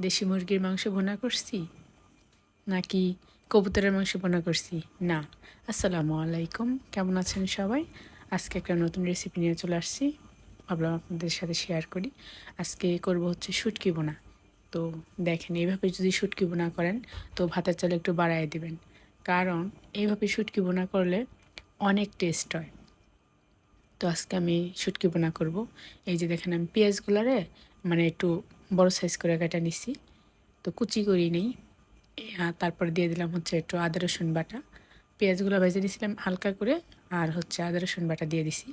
দেশি মুরগির মাংস ভুনা করছি নাকি কবুতরের মাংস ভুনা করছি না। আসসালামু আলাইকুম, কেমন আছেন সবাই? আজকে একটা নতুন রেসিপি নিয়ে চলে আসছি, ভাবলাম আপনাদের সাথে শেয়ার করি। আজকে করব হচ্ছে শুটকি ভুনা। তো দেখেন, এইভাবে যদি শুটকি ভুনা করেন তো ভাতের চাল একটু বাড়ায় দিবেন, কারণ এইভাবে শুটকি ভুনা করলে অনেক টেস্ট হয়। তো আজকে আমি শুটকি ভুনা করব। এই যে দেখেন, আমি পেঁয়াজগুলারে মানে একটু বড় সাইজ করে কেটে নিছি, তো কুচি করি নেই। তারপর দিয়ে দিলাম হচ্ছে একটু আদা রসুন বাটা। পেঁয়াজগুলো ভেজে দিয়েছিলাম হালকা করে, আর হচ্ছে আদা রসুন বাটা দিয়ে দিছি।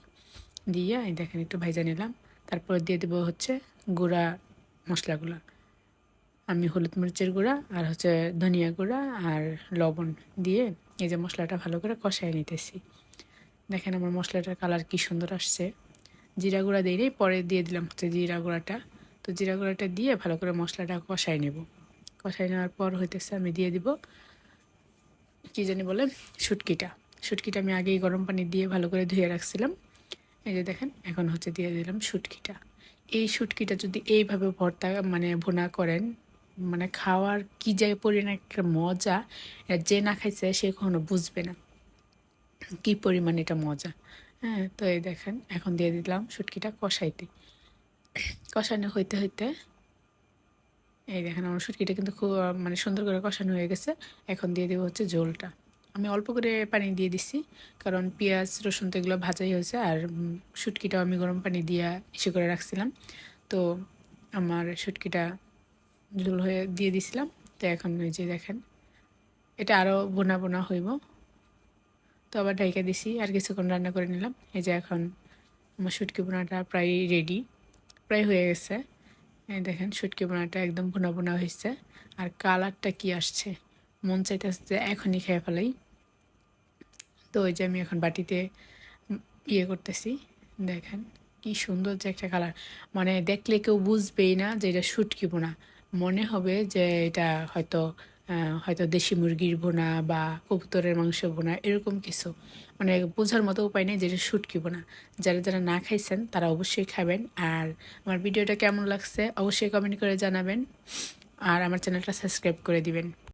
দিয়ে এই দেখেন একটু ভেজে নিলাম। তারপর দিয়ে দেবো হচ্ছে গুঁড়া মশলাগুলো। আমি হলুদ মরিচের গুঁড়া আর হচ্ছে ধনিয়া গুঁড়া আর লবণ দিয়ে এই যে মশলাটা ভালো করে কষাই নিতেছি। দেখেন আমার মশলাটার কালার কি সুন্দর আসছে। জিরা গুঁড়া দিই নেই, পরে দিয়ে দিলাম হচ্ছে জিরা গুঁড়াটা। তো জিরা গুঁড়াটা দিয়ে ভালো করে মশলাটা কষাই নেব। কষাই নেওয়ার পর হইতেছে আমি দিয়ে দিব কী জানি বলে শুটকিটা। শুটকিটা আমি আগেই গরম পানি দিয়ে ভালো করে ধুয়ে রাখছিলাম। এই যে দেখেন, এখন হচ্ছে দিয়ে দিলাম শুটকিটা। এই শুটকিটা যদি এইভাবে ভর্তা মানে ভুনা করেন, মানে খাওয়ার কী যায় পরিমাণ একটা মজা, এটা যে না খাইছে সে কখনো বুঝবে না কী পরিমাণ এটা মজা। হ্যাঁ, তো এই দেখেন এখন দিয়ে দিলাম শুটকিটা কষাইতে। কষানো হইতে হইতে এই দেখেন আমার শুটকিটা কিন্তু খুব মানে সুন্দর করে কষানো হয়ে গেছে। এখন দিয়ে দেবো হচ্ছে ঝোলটা। আমি অল্প করে পানি দিয়ে দিছি, কারণ পেঁয়াজ রসুন তো এগুলো ভাজাই হয়েছে, আর শুটকিটাও আমি গরম পানি দিয়ে ইসে করে রাখছিলাম। তো আমার শুটকিটা ঝোল হয়ে দিয়ে দিছিলাম। তো এখন ওই যে দেখেন, এটা আরও বোনা বোনা হইব। তো আবার ঢাইকা দিছি, আর কিছুক্ষণ রান্না করে নিলাম। এই যে এখন আমার শুটকি বোনাটা প্রায় রেডি, প্রায় হয়ে গেছে। এই দেখেন শুটকি বোনাটা একদম ভুনা ভুনা হয়েছে, আর কালারটা কি আসছে, মন চাইতেছে যে এখনই খেয়ে ফেলাই। তো ওই যে আমি এখন বাটিতে ইয়ে করতেছি। দেখেন কি সুন্দর যে একটা কালার, মানে দেখলে কেউ বুঝবেই না যে এটা শুটকি বোনা। মনে হবে যে এটা হয়তো হয়তো দেশি মুরগির বোনা বা কবুতরের মাংস বোনা, এরকম কিছু। মানে বোঝার মতো উপায় নেই যে এটা শুটকি বোনা। যারা যারা না খাইছেন তারা অবশ্যই খাবেন। আর আমার ভিডিওটা কেমন লাগছে অবশ্যই কমেন্ট করে জানাবেন, আর আমার চ্যানেলটা সাবস্ক্রাইব করে দিবেন।